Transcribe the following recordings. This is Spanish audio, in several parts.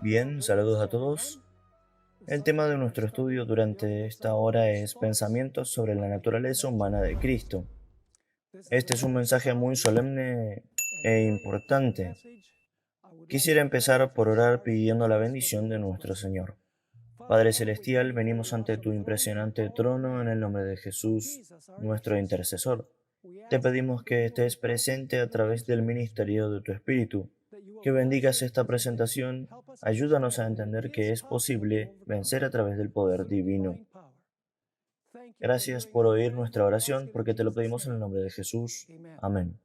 Bien, saludos a todos. El tema de nuestro estudio durante esta hora es pensamientos sobre la naturaleza humana de Cristo. Este es un mensaje muy solemne e importante. Quisiera empezar por orar pidiendo la bendición de nuestro Señor. Padre Celestial, venimos ante tu impresionante trono en el nombre de Jesús, nuestro intercesor. Te pedimos que estés presente a través del ministerio de tu Espíritu, que bendigas esta presentación, ayúdanos a entender que es posible vencer a través del poder divino. Gracias por oír nuestra oración, porque te lo pedimos en el nombre de Jesús. Amén.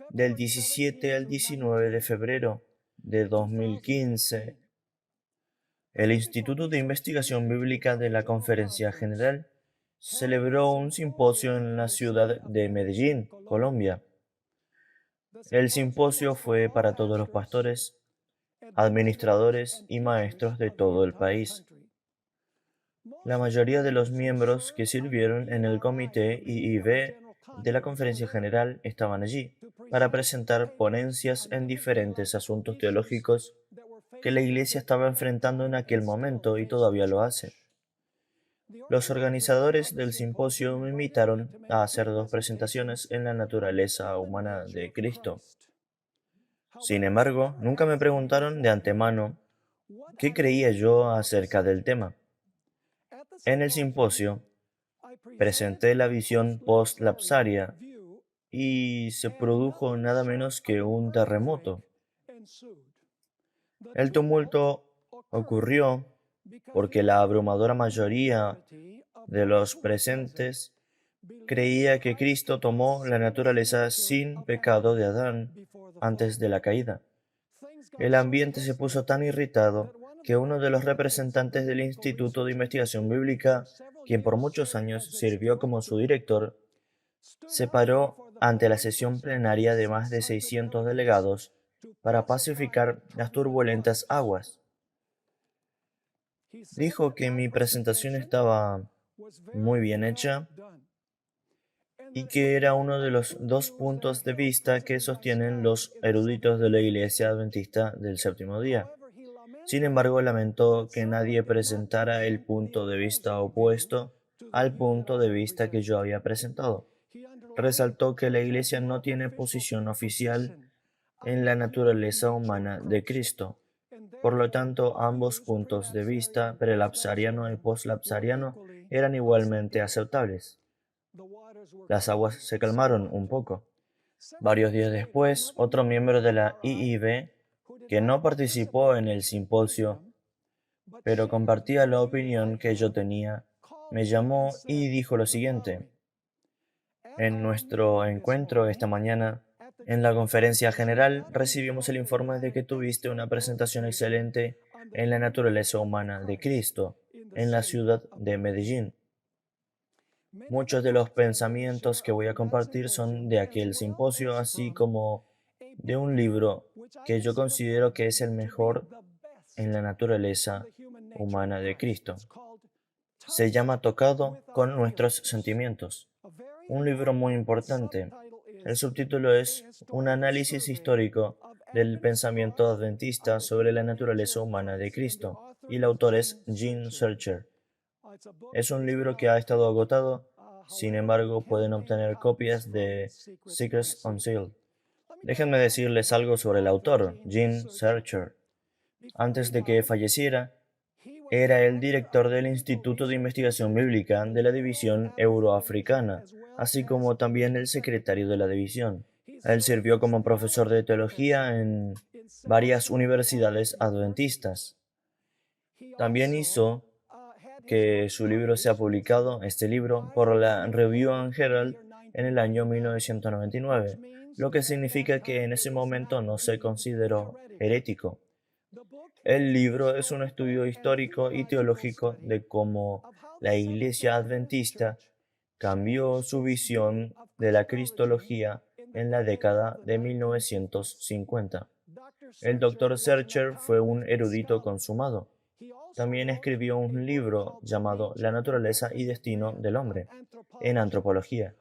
Del 17 al 19 de febrero de 2015, el Instituto de Investigación Bíblica de la Conferencia General celebró un simposio en la ciudad de Medellín, Colombia. El simposio fue para todos los pastores, administradores y maestros de todo el país. La mayoría de los miembros que sirvieron en el comité IIB de la Conferencia General estaban allí para presentar ponencias en diferentes asuntos teológicos que la Iglesia estaba enfrentando en aquel momento y todavía lo hace. Los organizadores del simposio me invitaron a hacer dos presentaciones en la naturaleza humana de Cristo. Sin embargo, nunca me preguntaron de antemano qué creía yo acerca del tema. En el simposio, presenté la visión post-lapsaria y se produjo nada menos que un terremoto. El tumulto ocurrió porque la abrumadora mayoría de los presentes creía que Cristo tomó la naturaleza sin pecado de Adán antes de la caída. El ambiente se puso tan irritado que uno de los representantes del Instituto de Investigación Bíblica, quien por muchos años sirvió como su director, se paró ante la sesión plenaria de más de 600 delegados para pacificar las turbulentas aguas. Dijo que mi presentación estaba muy bien hecha y que era uno de los dos puntos de vista que sostienen los eruditos de la Iglesia Adventista del Séptimo Día. Sin embargo, lamentó que nadie presentara el punto de vista opuesto al punto de vista que yo había presentado. Resaltó que la Iglesia no tiene posición oficial en la naturaleza humana de Cristo. Por lo tanto, ambos puntos de vista, prelapsariano y poslapsariano, eran igualmente aceptables. Las aguas se calmaron un poco. Varios días después, otro miembro de la IIB, que no participó en el simposio, pero compartía la opinión que yo tenía, me llamó y dijo lo siguiente: en nuestro encuentro esta mañana, en la conferencia general, recibimos el informe de que tuviste una presentación excelente en la naturaleza humana de Cristo, en la ciudad de Medellín. Muchos de los pensamientos que voy a compartir son de aquel simposio, así como de un libro que yo considero que es el mejor en la naturaleza humana de Cristo. Se llama Tocado con nuestros sentimientos. Un libro muy importante. El subtítulo es Un análisis histórico del pensamiento adventista sobre la naturaleza humana de Cristo, y el autor es Gene Searcher. Es un libro que ha estado agotado, sin embargo pueden obtener copias de Secrets Unsealed. Déjenme decirles algo sobre el autor, Gene Searcher. Antes de que falleciera, era el director del Instituto de Investigación Bíblica de la División Euroafricana, así como también el secretario de la división. Él sirvió como profesor de teología en varias universidades adventistas. También hizo que su libro sea publicado, este libro, por la Review and Herald en el año 1999, lo que significa que en ese momento no se consideró herético. El libro es un estudio histórico y teológico de cómo la Iglesia Adventista cambió su visión de la cristología en la década de 1950. El Dr. Searcher fue un erudito consumado. También escribió un libro llamado La naturaleza y destino del hombre, en antropología,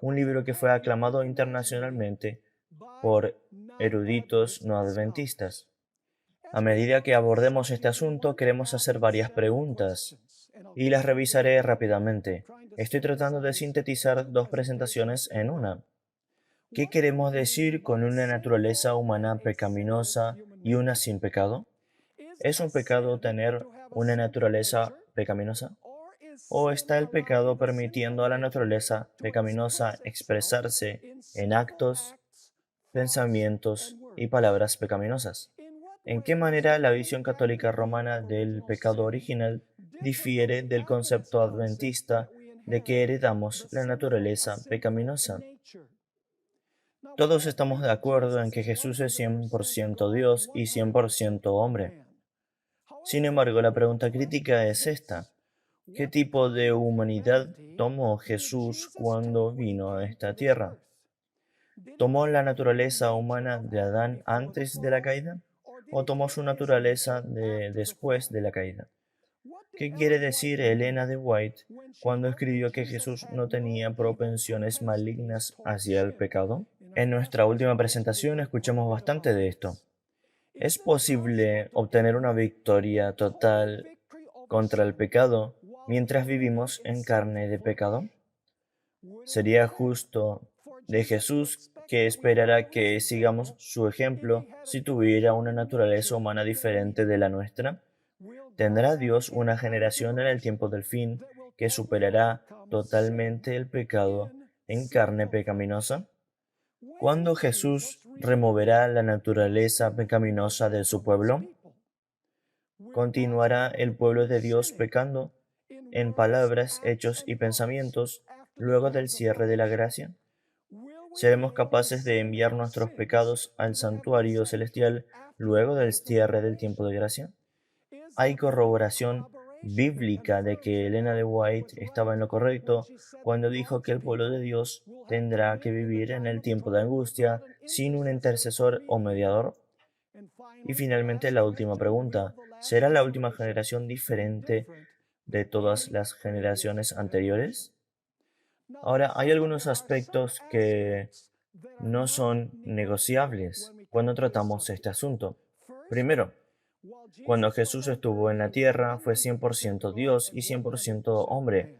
un libro que fue aclamado internacionalmente por eruditos no adventistas. A medida que abordemos este asunto, queremos hacer varias preguntas y las revisaré rápidamente. Estoy tratando de sintetizar dos presentaciones en una. ¿Qué queremos decir con una naturaleza humana pecaminosa y una sin pecado? ¿Es un pecado tener una naturaleza pecaminosa? ¿O está el pecado permitiendo a la naturaleza pecaminosa expresarse en actos, pensamientos y palabras pecaminosas? ¿En qué manera la visión católica romana del pecado original difiere del concepto adventista de que heredamos la naturaleza pecaminosa? Todos estamos de acuerdo en que Jesús es 100% Dios y 100% hombre. Sin embargo, la pregunta crítica es esta. ¿Qué tipo de humanidad tomó Jesús cuando vino a esta tierra? ¿Tomó la naturaleza humana de Adán antes de la caída? ¿O tomó su naturaleza después de la caída? ¿Qué quiere decir Elena de White cuando escribió que Jesús no tenía propensiones malignas hacia el pecado? En nuestra última presentación escuchamos bastante de esto. ¿Es posible obtener una victoria total contra el pecado mientras vivimos en carne de pecado? ¿Sería justo de Jesús que esperara que sigamos su ejemplo si tuviera una naturaleza humana diferente de la nuestra? ¿Tendrá Dios una generación en el tiempo del fin que superará totalmente el pecado en carne pecaminosa? ¿Cuándo Jesús removerá la naturaleza pecaminosa de su pueblo? ¿Continuará el pueblo de Dios pecando en palabras, hechos y pensamientos luego del cierre de la gracia? ¿Seremos capaces de enviar nuestros pecados al santuario celestial luego del cierre del tiempo de gracia? Hay corroboración bíblica de que Elena de White estaba en lo correcto cuando dijo que el pueblo de Dios tendrá que vivir en el tiempo de angustia sin un intercesor o mediador. Y finalmente la última pregunta, ¿será la última generación diferente de todas las generaciones anteriores? Ahora, hay algunos aspectos que no son negociables cuando tratamos este asunto. Primero, cuando Jesús estuvo en la tierra fue 100% Dios y 100% hombre,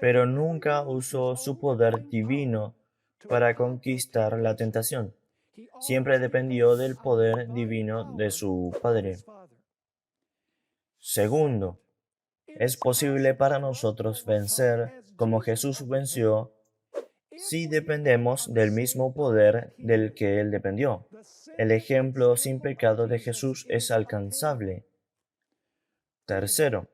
pero nunca usó su poder divino para conquistar la tentación. Siempre dependió del poder divino de su Padre. Segundo, es posible para nosotros vencer como Jesús venció si dependemos del mismo poder del que Él dependió. El ejemplo sin pecado de Jesús es alcanzable. Tercero,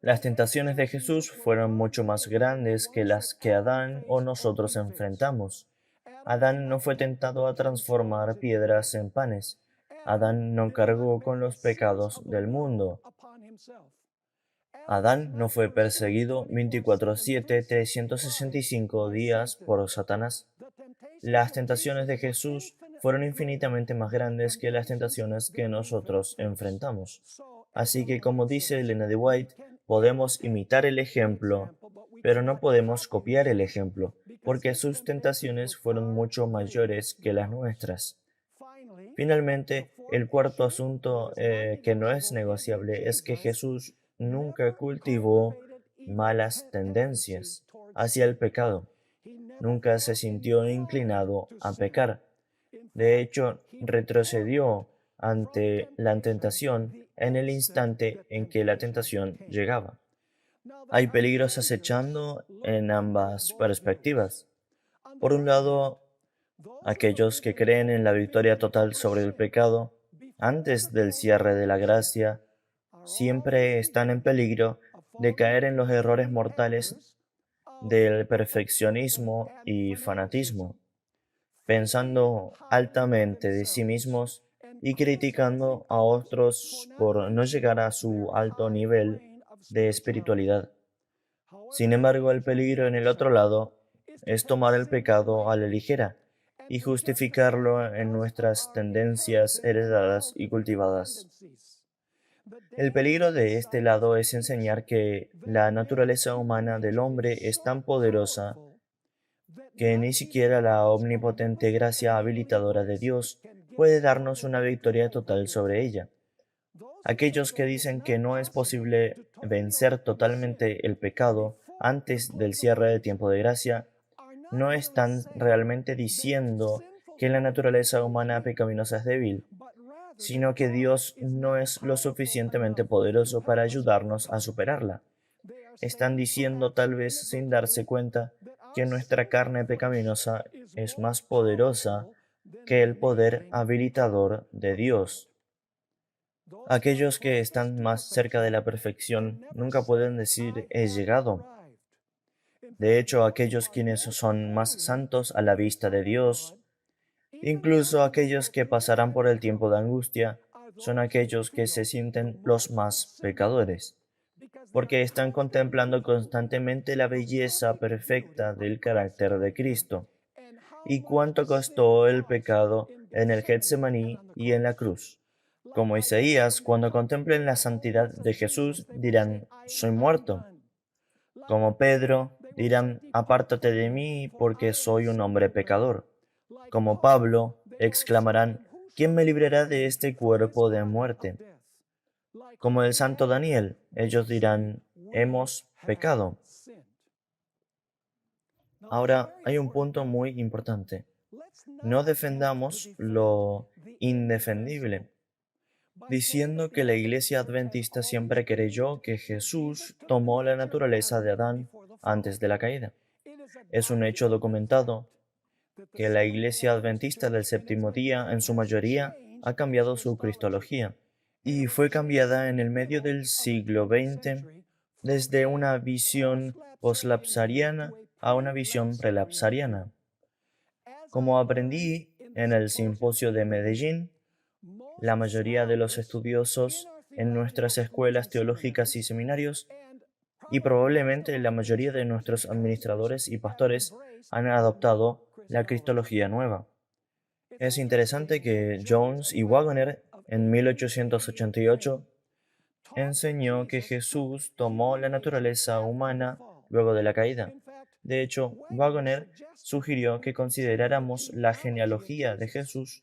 las tentaciones de Jesús fueron mucho más grandes que las que Adán o nosotros enfrentamos. Adán no fue tentado a transformar piedras en panes. Adán no cargó con los pecados del mundo. Adán no fue perseguido 24/7, 365 días por Satanás. Las tentaciones de Jesús fueron infinitamente más grandes que las tentaciones que nosotros enfrentamos. Así que, como dice Elena de White, podemos imitar el ejemplo, pero no podemos copiar el ejemplo, porque sus tentaciones fueron mucho mayores que las nuestras. Finalmente, el cuarto asunto que no es negociable es que Jesús nunca cultivó malas tendencias hacia el pecado. Nunca se sintió inclinado a pecar. De hecho, retrocedió ante la tentación en el instante en que la tentación llegaba. Hay peligros acechando en ambas perspectivas. Por un lado, aquellos que creen en la victoria total sobre el pecado antes del cierre de la gracia siempre están en peligro de caer en los errores mortales del perfeccionismo y fanatismo, pensando altamente de sí mismos y criticando a otros por no llegar a su alto nivel de espiritualidad. Sin embargo, el peligro en el otro lado es tomar el pecado a la ligera y justificarlo en nuestras tendencias heredadas y cultivadas. El peligro de este lado es enseñar que la naturaleza humana del hombre es tan poderosa que ni siquiera la omnipotente gracia habilitadora de Dios puede darnos una victoria total sobre ella. Aquellos que dicen que no es posible vencer totalmente el pecado antes del cierre del tiempo de gracia, no están realmente diciendo que la naturaleza humana pecaminosa es débil, sino que Dios no es lo suficientemente poderoso para ayudarnos a superarla. Están diciendo, tal vez sin darse cuenta, que nuestra carne pecaminosa es más poderosa que el poder habilitador de Dios. Aquellos que están más cerca de la perfección nunca pueden decir he llegado. De hecho, aquellos quienes son más santos a la vista de Dios, incluso aquellos que pasarán por el tiempo de angustia, son aquellos que se sienten los más pecadores, porque están contemplando constantemente la belleza perfecta del carácter de Cristo y cuánto costó el pecado en el Getsemaní y en la cruz. Como Isaías, cuando contemplen la santidad de Jesús, dirán, soy muerto. Como Pedro, dirán, apártate de mí porque soy un hombre pecador. Como Pablo, exclamarán, ¿quién me librará de este cuerpo de muerte? Como el santo Daniel, ellos dirán, hemos pecado. Ahora, hay un punto muy importante. No defendamos lo indefendible, diciendo que la Iglesia Adventista siempre creyó que Jesús tomó la naturaleza de Adán antes de la caída. Es un hecho documentado que la Iglesia Adventista del Séptimo Día, en su mayoría, ha cambiado su cristología, y fue cambiada en el medio del siglo XX desde una visión poslapsariana a una visión prelapsariana. Como aprendí en el simposio de Medellín, la mayoría de los estudiosos en nuestras escuelas teológicas y seminarios, y probablemente la mayoría de nuestros administradores y pastores, han adoptado la cristología nueva. Es interesante que Jones y Waggoner, en 1888, enseñó que Jesús tomó la naturaleza humana luego de la caída. De hecho, Waggoner sugirió que consideráramos la genealogía de Jesús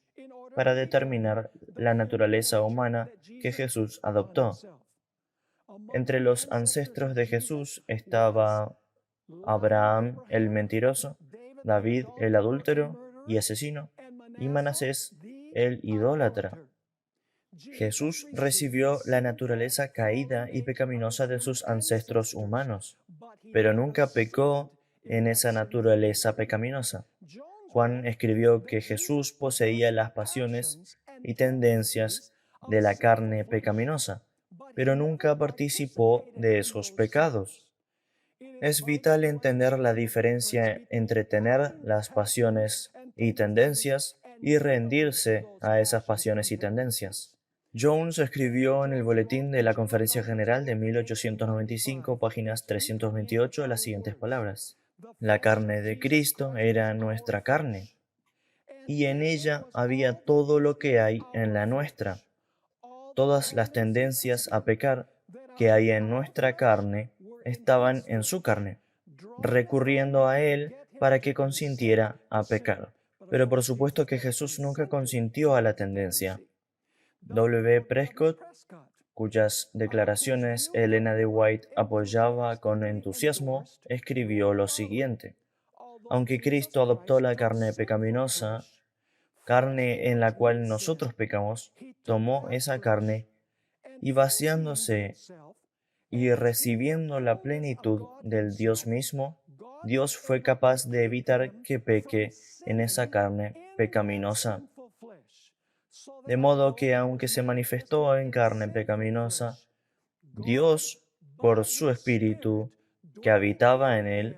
para determinar la naturaleza humana que Jesús adoptó. Entre los ancestros de Jesús estaba Abraham el mentiroso, David el adúltero y asesino, y Manasés el idólatra. Jesús recibió la naturaleza caída y pecaminosa de sus ancestros humanos, pero nunca pecó en esa naturaleza pecaminosa. Juan escribió que Jesús poseía las pasiones y tendencias de la carne pecaminosa, pero nunca participó de esos pecados. Es vital entender la diferencia entre tener las pasiones y tendencias y rendirse a esas pasiones y tendencias. Jones escribió en el Boletín de la Conferencia General de 1895, páginas 328, las siguientes palabras. La carne de Cristo era nuestra carne, y en ella había todo lo que hay en la nuestra. Todas las tendencias a pecar que hay en nuestra carne estaban en su carne, recurriendo a Él para que consintiera a pecar. Pero por supuesto que Jesús nunca consintió a la tendencia. W. Prescott, cuyas declaraciones Elena de White apoyaba con entusiasmo, escribió lo siguiente. Aunque Cristo adoptó la carne pecaminosa, carne en la cual nosotros pecamos, tomó esa carne y vaciándose y recibiendo la plenitud del Dios mismo, Dios fue capaz de evitar que peque en esa carne pecaminosa. De modo que aunque se manifestó en carne pecaminosa, Dios, por su Espíritu que habitaba en él,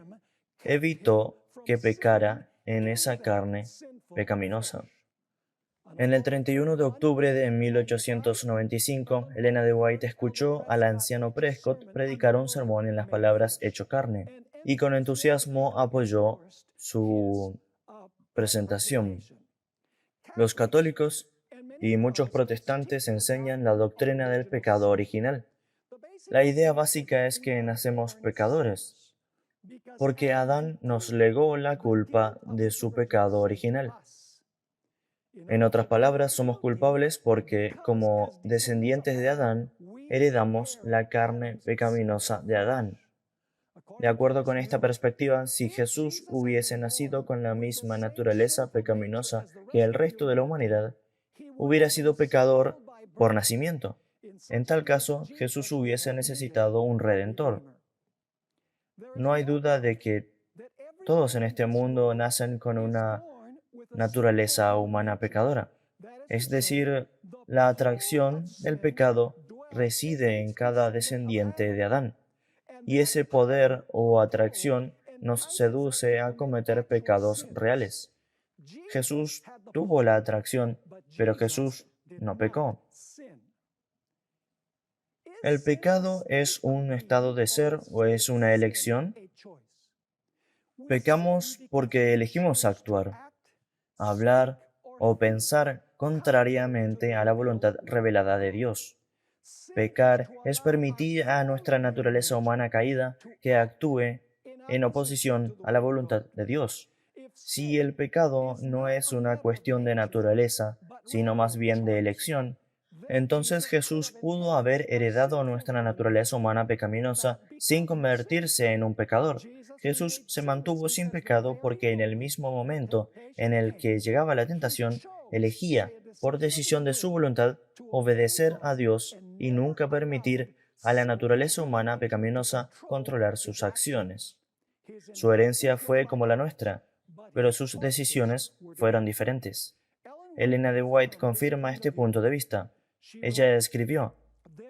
evitó que pecara en esa carne pecaminosa. En el 31 de octubre de 1895, Elena de White escuchó al anciano Prescott predicar un sermón en las palabras hecho carne, y con entusiasmo apoyó su presentación. Los católicos y muchos protestantes enseñan la doctrina del pecado original. La idea básica es que nacemos pecadores. porque Adán nos legó la culpa de su pecado original. En otras palabras, somos culpables porque, como descendientes de Adán, heredamos la carne pecaminosa de Adán. De acuerdo con esta perspectiva, si Jesús hubiese nacido con la misma naturaleza pecaminosa que el resto de la humanidad, hubiera sido pecador por nacimiento. En tal caso, Jesús hubiese necesitado un redentor. No hay duda de que todos en este mundo nacen con una naturaleza humana pecadora. Es decir, la atracción del pecado reside en cada descendiente de Adán, y ese poder o atracción nos seduce a cometer pecados reales. Jesús tuvo la atracción, pero Jesús no pecó. ¿El pecado es un estado de ser o es una elección? Pecamos porque elegimos actuar, hablar o pensar contrariamente a la voluntad revelada de Dios. Pecar es permitir a nuestra naturaleza humana caída que actúe en oposición a la voluntad de Dios. Si el pecado no es una cuestión de naturaleza, sino más bien de elección, entonces Jesús pudo haber heredado nuestra naturaleza humana pecaminosa sin convertirse en un pecador. Jesús se mantuvo sin pecado porque en el mismo momento en el que llegaba la tentación, elegía, por decisión de su voluntad, obedecer a Dios y nunca permitir a la naturaleza humana pecaminosa controlar sus acciones. Su herencia fue como la nuestra, pero sus decisiones fueron diferentes. Elena de White confirma este punto de vista. Ella escribió: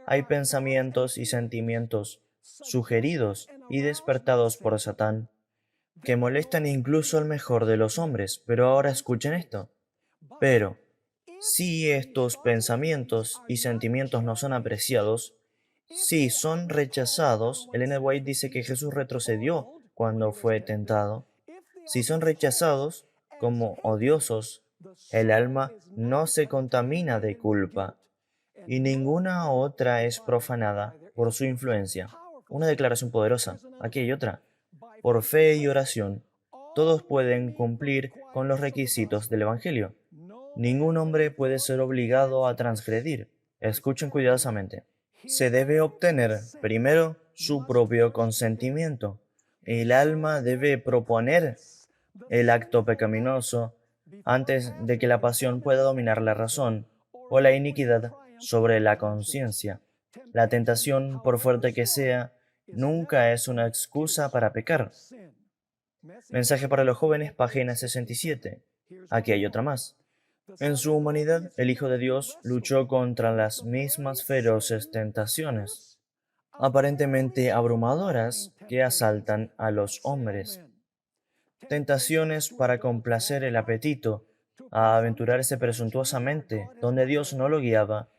hay pensamientos y sentimientos sugeridos y despertados por Satán que molestan incluso al mejor de los hombres. Pero ahora escuchen esto. Pero, si estos pensamientos y sentimientos no son apreciados, si son rechazados, Elena White dice que Jesús retrocedió cuando fue tentado. Si son rechazados como odiosos, el alma no se contamina de culpa y ninguna otra es profanada por su influencia. Una declaración poderosa. Aquí hay otra. Por fe y oración, todos pueden cumplir con los requisitos del Evangelio. Ningún hombre puede ser obligado a transgredir. Escuchen cuidadosamente. Se debe obtener primero su propio consentimiento. El alma debe proponer el acto pecaminoso antes de que la pasión pueda dominar la razón o la iniquidad sobre la conciencia. La tentación, por fuerte que sea, nunca es una excusa para pecar. Mensaje para los jóvenes, página 67. Aquí hay otra más. En su humanidad, el Hijo de Dios luchó contra las mismas feroces tentaciones, aparentemente abrumadoras, que asaltan a los hombres. Tentaciones para complacer el apetito, a aventurarse presuntuosamente donde Dios no lo guiaba,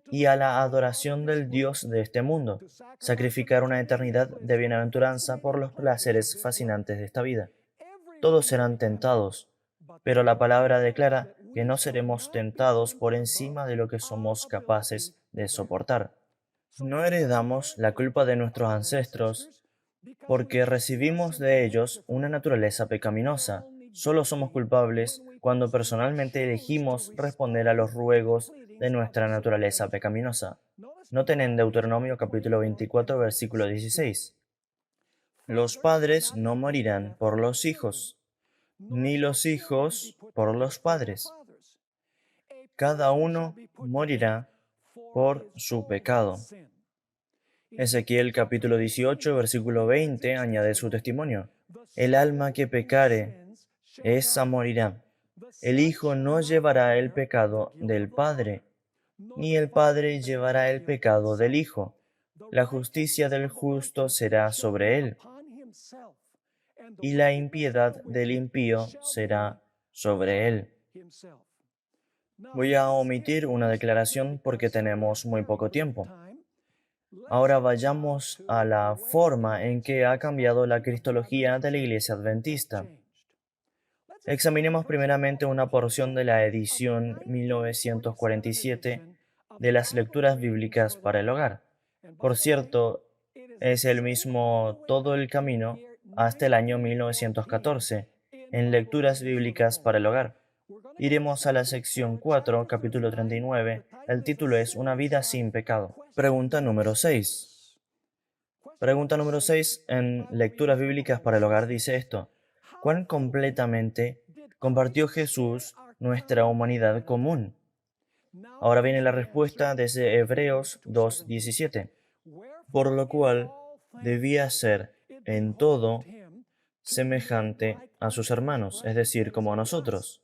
y a la adoración del Dios de este mundo, sacrificar una eternidad de bienaventuranza por los placeres fascinantes de esta vida. Todos serán tentados, pero la palabra declara que no seremos tentados por encima de lo que somos capaces de soportar. No heredamos la culpa de nuestros ancestros porque recibimos de ellos una naturaleza pecaminosa. Solo somos culpables cuando personalmente elegimos responder a los ruegos de nuestra naturaleza pecaminosa. Noten en Deuteronomio capítulo 24, versículo 16. Los padres no morirán por los hijos, ni los hijos por los padres. Cada uno morirá por su pecado. Ezequiel capítulo 18, versículo 20 añade su testimonio. El alma que pecare, esa morirá. El hijo no llevará el pecado del padre, ni el padre llevará el pecado del hijo. La justicia del justo será sobre él, y la impiedad del impío será sobre él. Voy a omitir una declaración porque tenemos muy poco tiempo. Ahora vayamos a la forma en que ha cambiado la cristología de la Iglesia Adventista. Examinemos primeramente una porción de la edición 1947 de las lecturas bíblicas para el hogar. Por cierto, es el mismo Todo el Camino hasta el año 1914 en Lecturas Bíblicas para el Hogar. Iremos a la sección 4, capítulo 39. El título es Una vida sin pecado. Pregunta número 6. Pregunta número 6 en Lecturas Bíblicas para el Hogar dice esto: ¿cuán completamente compartió Jesús nuestra humanidad común? Ahora viene la respuesta desde Hebreos 2:17. Por lo cual debía ser en todo semejante a sus hermanos, es decir, como a nosotros,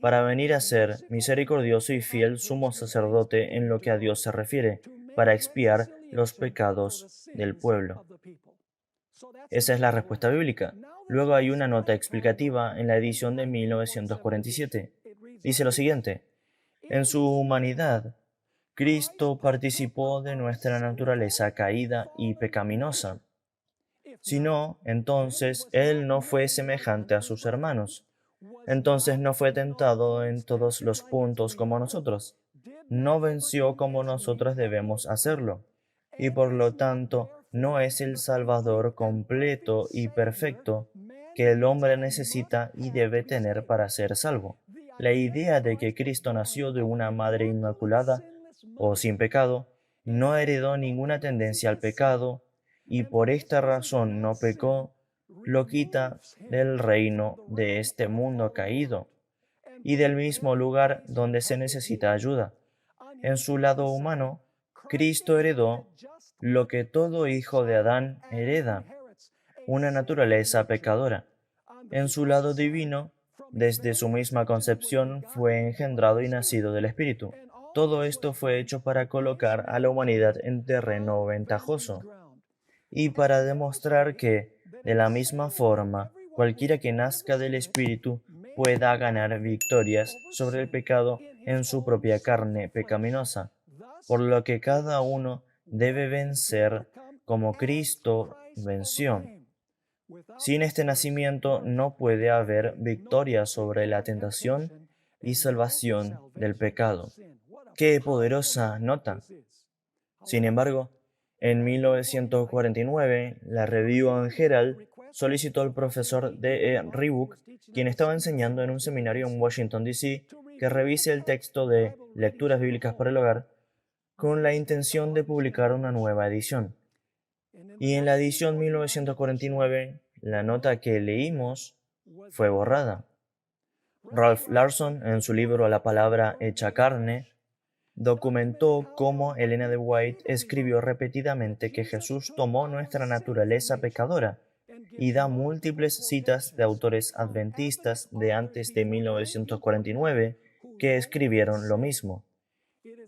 para venir a ser misericordioso y fiel sumo sacerdote en lo que a Dios se refiere, para expiar los pecados del pueblo. Esa es la respuesta bíblica. Luego hay una nota explicativa en la edición de 1947. Dice lo siguiente: en su humanidad, Cristo participó de nuestra naturaleza caída y pecaminosa. Si no, entonces Él no fue semejante a sus hermanos. Entonces no fue tentado en todos los puntos como nosotros. No venció como nosotros debemos hacerlo. Y por lo tanto, no es el Salvador completo y perfecto que el hombre necesita y debe tener para ser salvo. La idea de que Cristo nació de una madre inmaculada o sin pecado, no heredó ninguna tendencia al pecado, y por esta razón no pecó, lo quita del reino de este mundo caído y del mismo lugar donde se necesita ayuda. En su lado humano, Cristo heredó lo que todo hijo de Adán hereda, una naturaleza pecadora. En su lado divino, desde su misma concepción, fue engendrado y nacido del Espíritu. Todo esto fue hecho para colocar a la humanidad en terreno ventajoso y para demostrar que, de la misma forma, cualquiera que nazca del Espíritu pueda ganar victorias sobre el pecado en su propia carne pecaminosa, por lo que cada uno debe vencer como Cristo venció. Sin este nacimiento no puede haber victoria sobre la tentación y salvación del pecado. ¡Qué poderosa nota! Sin embargo, en 1949, la Review and Herald solicitó al profesor D. E. Reebok, quien estaba enseñando en un seminario en Washington, D.C., que revise el texto de Lecturas Bíblicas para el Hogar con la intención de publicar una nueva edición. Y en la edición 1949, la nota que leímos fue borrada. Ralph Larson, en su libro La palabra hecha carne, documentó cómo Elena de White escribió repetidamente que Jesús tomó nuestra naturaleza pecadora y da múltiples citas de autores adventistas de antes de 1949 que escribieron lo mismo.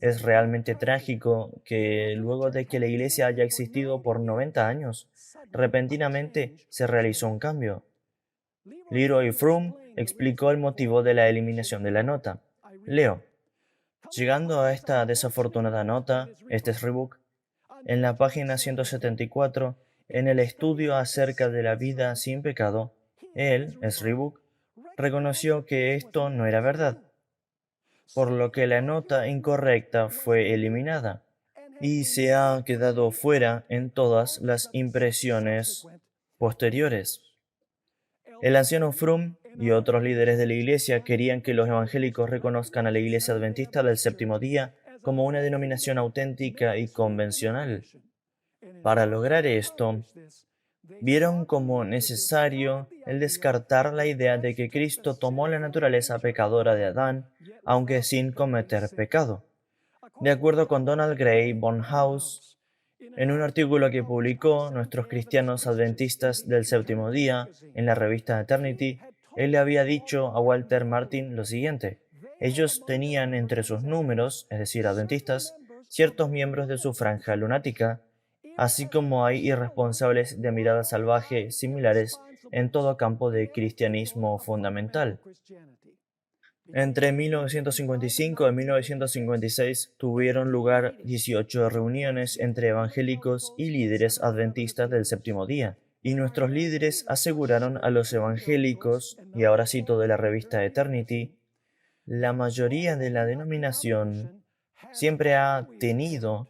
Es realmente trágico que luego de que la Iglesia haya existido por 90 años, repentinamente se realizó un cambio. Leroy Froome explicó el motivo de la eliminación de la nota. Leo: llegando a esta desafortunada nota, este es Reebok, en la página 174, en el estudio acerca de la vida sin pecado, él, es Reebok, reconoció que esto no era verdad, por lo que la nota incorrecta fue eliminada y se ha quedado fuera en todas las impresiones posteriores. El anciano Froome y otros líderes de la Iglesia querían que los evangélicos reconozcan a la Iglesia Adventista del Séptimo Día como una denominación auténtica y convencional. Para lograr esto, vieron como necesario el descartar la idea de que Cristo tomó la naturaleza pecadora de Adán, aunque sin cometer pecado. De acuerdo con Donald Gray Barnhouse, en un artículo que publicó Nuestros Cristianos Adventistas del Séptimo Día en la revista Eternity, él le había dicho a Walter Martin lo siguiente: ellos tenían entre sus números, es decir, adventistas, ciertos miembros de su franja lunática, así como hay irresponsables de mirada salvaje similares en todo campo de cristianismo fundamental. Entre 1955 y 1956 tuvieron lugar 18 reuniones entre evangélicos y líderes adventistas del Séptimo Día, y nuestros líderes aseguraron a los evangélicos, y ahora cito de la revista Eternity, la mayoría de la denominación siempre ha tenido,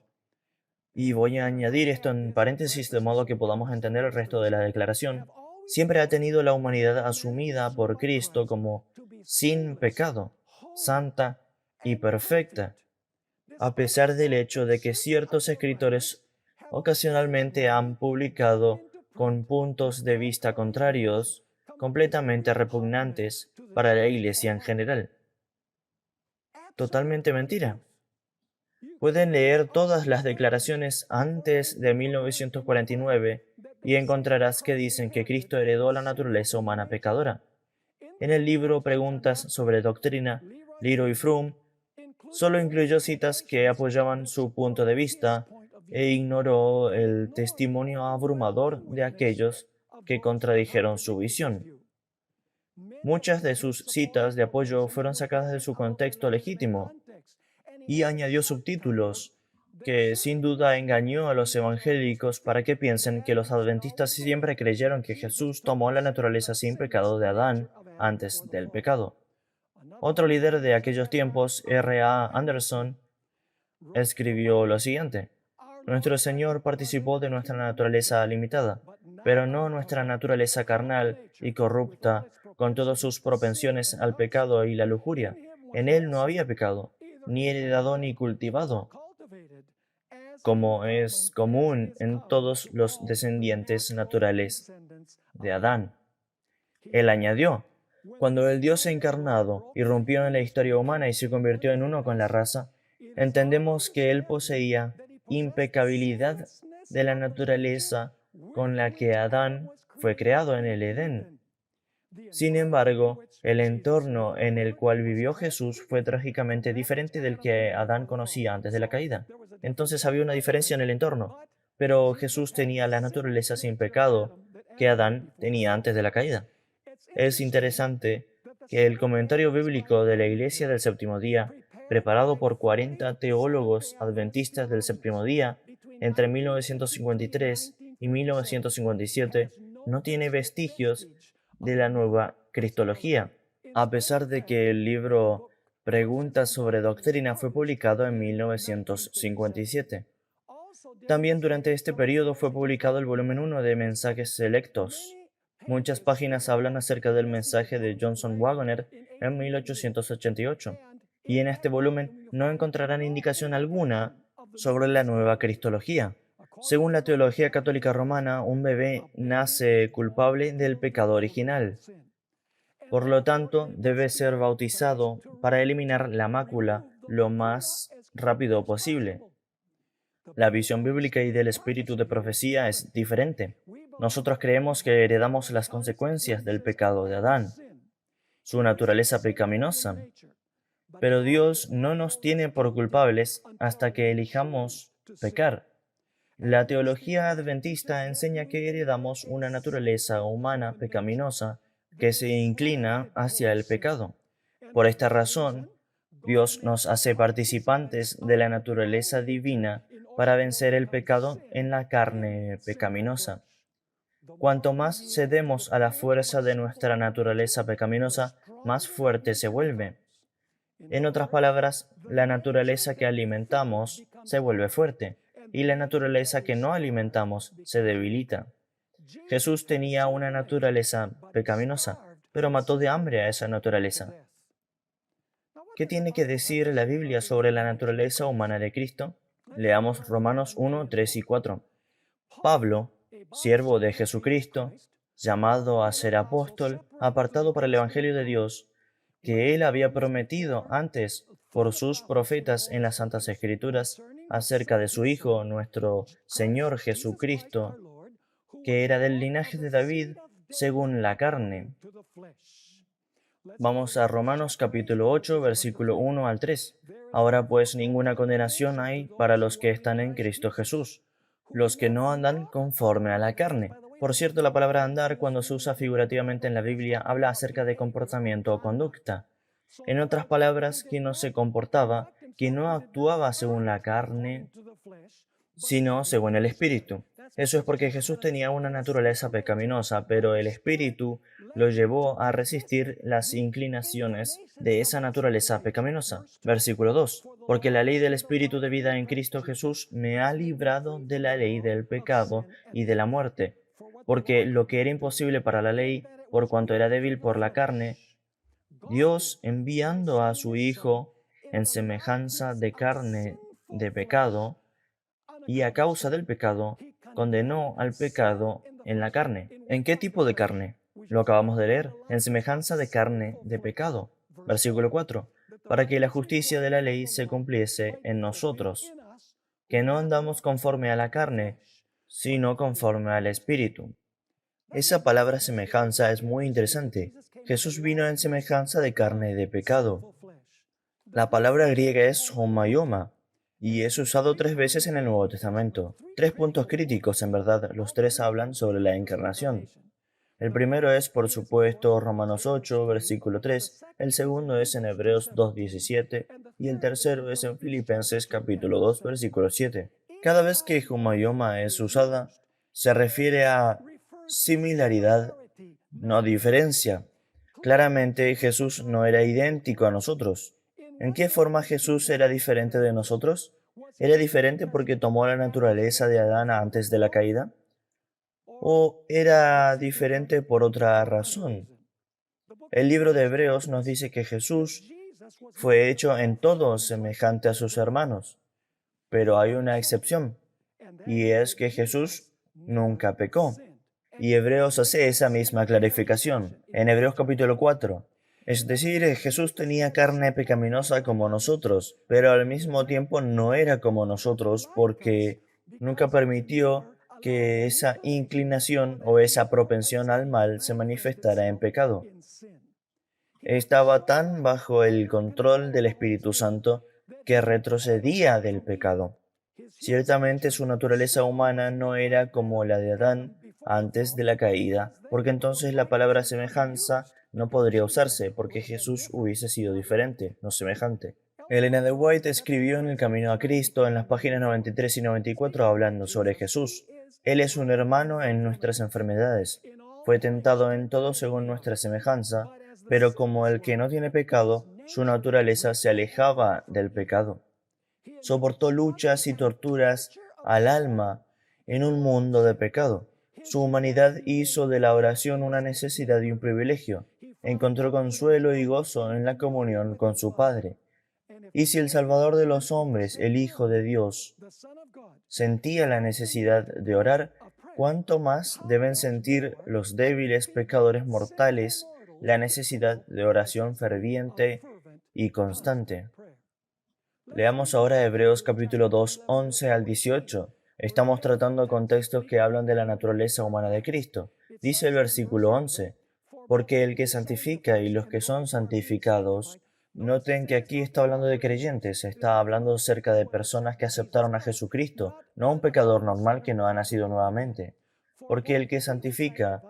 y voy a añadir esto en paréntesis de modo que podamos entender el resto de la declaración, siempre ha tenido la humanidad asumida por Cristo como sin pecado, santa y perfecta, a pesar del hecho de que ciertos escritores ocasionalmente han publicado con puntos de vista contrarios, completamente repugnantes para la Iglesia en general. Totalmente mentira. Pueden leer todas las declaraciones antes de 1949 y encontrarás que dicen que Cristo heredó la naturaleza humana pecadora. En el libro Preguntas sobre Doctrina, Leroy Froome solo incluyó citas que apoyaban su punto de vista e ignoró el testimonio abrumador de aquellos que contradijeron su visión. Muchas de sus citas de apoyo fueron sacadas de su contexto legítimo y añadió subtítulos que sin duda engañó a los evangélicos para que piensen que los adventistas siempre creyeron que Jesús tomó la naturaleza sin pecado de Adán antes del pecado. Otro líder de aquellos tiempos, R. A. Anderson, escribió lo siguiente: Nuestro Señor participó de nuestra naturaleza limitada, pero no nuestra naturaleza carnal y corrupta, con todas sus propensiones al pecado y la lujuria. En Él no había pecado, ni heredado ni cultivado, como es común en todos los descendientes naturales de Adán. Él añadió: Cuando el Dios encarnado irrumpió en la historia humana y se convirtió en uno con la raza, entendemos que Él poseía impecabilidad de la naturaleza con la que Adán fue creado en el Edén. Sin embargo, el entorno en el cual vivió Jesús fue trágicamente diferente del que Adán conocía antes de la caída. Entonces había una diferencia en el entorno, pero Jesús tenía la naturaleza sin pecado que Adán tenía antes de la caída. Es interesante que el comentario bíblico de la Iglesia del Séptimo Día, preparado por 40 teólogos adventistas del Séptimo Día entre 1953 y 1957, no tiene vestigios de la nueva cristología, a pesar de que el libro Preguntas sobre Doctrina fue publicado en 1957. También durante este periodo fue publicado el volumen 1 de Mensajes Selectos. Muchas páginas hablan acerca del mensaje de Johnson Wagoner en 1888, y en este volumen no encontrarán indicación alguna sobre la nueva cristología. Según la teología católica romana, un bebé nace culpable del pecado original. Por lo tanto, debe ser bautizado para eliminar la mácula lo más rápido posible. La visión bíblica y del espíritu de profecía es diferente. Nosotros creemos que heredamos las consecuencias del pecado de Adán, su naturaleza pecaminosa. Pero Dios no nos tiene por culpables hasta que elijamos pecar. La teología adventista enseña que heredamos una naturaleza humana pecaminosa que se inclina hacia el pecado. Por esta razón, Dios nos hace participantes de la naturaleza divina para vencer el pecado en la carne pecaminosa. Cuanto más cedemos a la fuerza de nuestra naturaleza pecaminosa, más fuerte se vuelve. En otras palabras, la naturaleza que alimentamos se vuelve fuerte y la naturaleza que no alimentamos se debilita. Jesús tenía una naturaleza pecaminosa, pero mató de hambre a esa naturaleza. ¿Qué tiene que decir la Biblia sobre la naturaleza humana de Cristo? Leamos Romanos 1, 3 y 4. Pablo, siervo de Jesucristo, llamado a ser apóstol, apartado para el Evangelio de Dios, que él había prometido antes por sus profetas en las Santas Escrituras acerca de su Hijo, nuestro Señor Jesucristo, que era del linaje de David según la carne. Vamos a Romanos capítulo 8, versículo 1 al 3. Ahora pues ninguna condenación hay para los que están en Cristo Jesús, los que no andan conforme a la carne. Por cierto, la palabra andar, cuando se usa figurativamente en la Biblia, habla acerca de comportamiento o conducta. En otras palabras, quien no se comportaba, quien no actuaba según la carne, sino según el Espíritu. Eso es porque Jesús tenía una naturaleza pecaminosa, pero el Espíritu lo llevó a resistir las inclinaciones de esa naturaleza pecaminosa. Versículo 2. Porque la ley del Espíritu de vida en Cristo Jesús me ha librado de la ley del pecado y de la muerte. porque lo que era imposible para la ley, por cuanto era débil por la carne, Dios, enviando a su Hijo en semejanza de carne de pecado, y a causa del pecado, condenó al pecado en la carne. ¿En qué tipo de carne? Lo acabamos de leer, en semejanza de carne de pecado. Versículo 4. Para que la justicia de la ley se cumpliese en nosotros, que no andamos conforme a la carne, sino conforme al Espíritu. Esa palabra semejanza es muy interesante. Jesús vino en semejanza de carne de pecado. La palabra griega es homaioma y es usado 3 veces en el Nuevo Testamento. 3 puntos críticos, en verdad, los 3 hablan sobre la encarnación. El primero es, por supuesto, Romanos 8, versículo 3, el segundo es en Hebreos 2:17 y el tercero es en Filipenses capítulo 2, versículo 7. Cada vez que homaioma es usada, se refiere a similaridad, no diferencia. Claramente Jesús no era idéntico a nosotros. ¿En qué forma Jesús era diferente de nosotros? ¿Era diferente porque tomó la naturaleza de Adán antes de la caída? ¿O era diferente por otra razón? El libro de Hebreos nos dice que Jesús fue hecho en todo semejante a sus hermanos, pero hay una excepción, y es que Jesús nunca pecó. Y Hebreos hace esa misma clarificación en Hebreos capítulo 4. Es decir, Jesús tenía carne pecaminosa como nosotros, pero al mismo tiempo no era como nosotros porque nunca permitió que esa inclinación o esa propensión al mal se manifestara en pecado. Estaba tan bajo el control del Espíritu Santo que retrocedía del pecado. Ciertamente su naturaleza humana no era como la de Adán antes de la caída, porque entonces la palabra semejanza no podría usarse, porque Jesús hubiese sido diferente, no semejante. Elena de White escribió en El Camino a Cristo en las páginas 93 y 94 hablando sobre Jesús. Él es un hermano en nuestras enfermedades. Fue tentado en todo según nuestra semejanza, pero como el que no tiene pecado, su naturaleza se alejaba del pecado. Soportó luchas y torturas al alma en un mundo de pecado. Su humanidad hizo de la oración una necesidad y un privilegio. Encontró consuelo y gozo en la comunión con su Padre. Y si el Salvador de los hombres, el Hijo de Dios, sentía la necesidad de orar, ¿cuánto más deben sentir los débiles pecadores mortales la necesidad de oración ferviente y constante? Leamos ahora Hebreos capítulo 2, 11 al 18. Estamos tratando contextos que hablan de la naturaleza humana de Cristo. Dice el versículo 11, porque el que santifica y los que son santificados, noten que aquí está hablando de creyentes, está hablando acerca de personas que aceptaron a Jesucristo, no un pecador normal que no ha nacido nuevamente. Porque el que santifica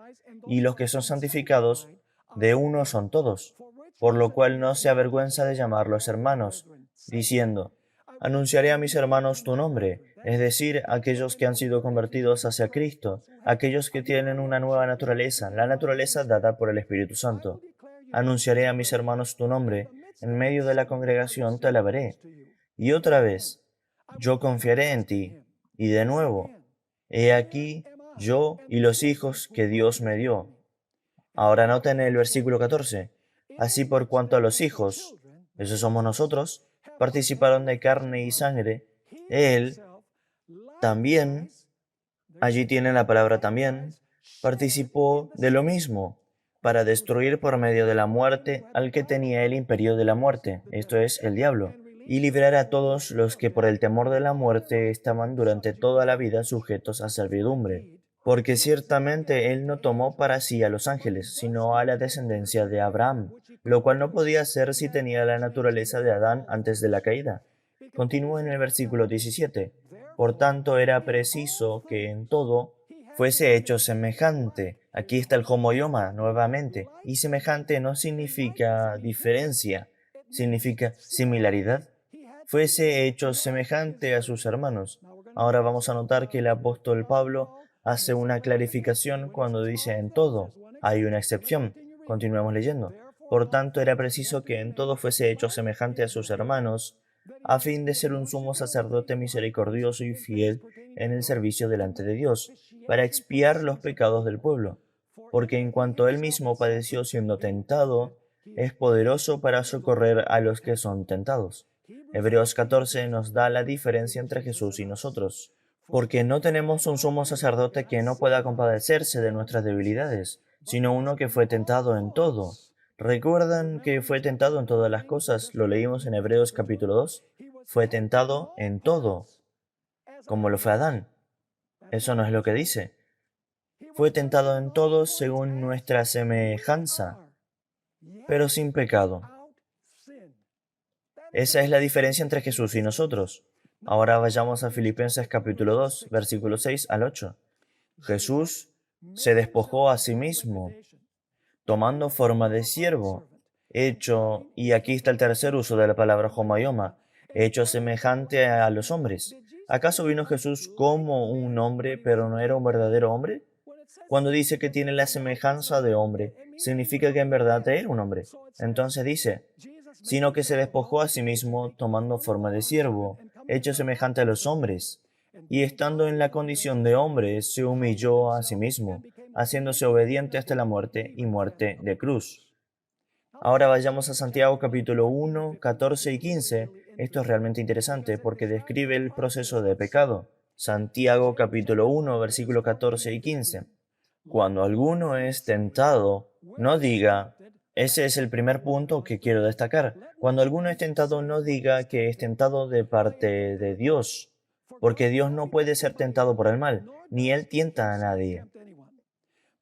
y los que son santificados, de uno son todos, por lo cual no se avergüenza de llamarlos hermanos, diciendo, anunciaré a mis hermanos tu nombre, es decir, aquellos que han sido convertidos hacia Cristo, aquellos que tienen una nueva naturaleza, la naturaleza dada por el Espíritu Santo. Anunciaré a mis hermanos tu nombre, en medio de la congregación te alabaré. Y otra vez, yo confiaré en ti. Y de nuevo, he aquí yo y los hijos que Dios me dio. Ahora noten el versículo 14. Así por cuanto a los hijos, esos somos nosotros, participaron de carne y sangre, Él también, allí tiene la palabra también, participó de lo mismo, para destruir por medio de la muerte al que tenía el imperio de la muerte, esto es, el diablo, y librar a todos los que por el temor de la muerte estaban durante toda la vida sujetos a servidumbre. Porque ciertamente él no tomó para sí a los ángeles, sino a la descendencia de Abraham, lo cual no podía ser si tenía la naturaleza de Adán antes de la caída. Continúa en el versículo 17. Por tanto, era preciso que en todo fuese hecho semejante. Aquí está el homoioma nuevamente. Y semejante no significa diferencia, significa similaridad. Fuese hecho semejante a sus hermanos. Ahora vamos a notar que el apóstol Pablo hace una clarificación cuando dice en todo. Hay una excepción. Continuemos leyendo. Por tanto, era preciso que en todo fuese hecho semejante a sus hermanos, a fin de ser un sumo sacerdote misericordioso y fiel en el servicio delante de Dios, para expiar los pecados del pueblo, porque en cuanto él mismo padeció siendo tentado, es poderoso para socorrer a los que son tentados. Hebreos 14 nos da la diferencia entre Jesús y nosotros, porque no tenemos un sumo sacerdote que no pueda compadecerse de nuestras debilidades, sino uno que fue tentado en todo. ¿Recuerdan que fue tentado en todas las cosas? Lo leímos en Hebreos capítulo 2. Fue tentado en todo, como lo fue Adán. Eso no es lo que dice. Fue tentado en todo según nuestra semejanza, pero sin pecado. Esa es la diferencia entre Jesús y nosotros. Ahora vayamos a Filipenses capítulo 2, versículos 6 al 8. Jesús se despojó a sí mismo, tomando forma de siervo, hecho, y aquí está el tercer uso de la palabra homayoma, hecho semejante a los hombres. ¿Acaso vino Jesús como un hombre, pero no era un verdadero hombre? Cuando dice que tiene la semejanza de hombre, significa que en verdad era un hombre. Entonces dice, sino que se despojó a sí mismo tomando forma de siervo, hecho semejante a los hombres, y estando en la condición de hombre, se humilló a sí mismo, haciéndose obediente hasta la muerte y muerte de cruz. Ahora vayamos a Santiago capítulo 1, 14 y 15. Esto es realmente interesante porque describe el proceso de pecado. Santiago capítulo 1, versículo 14 y 15. Cuando alguno es tentado, no diga, ese es el primer punto que quiero destacar. Cuando alguno es tentado, no diga que es tentado de parte de Dios, porque Dios no puede ser tentado por el mal, ni Él tienta a nadie,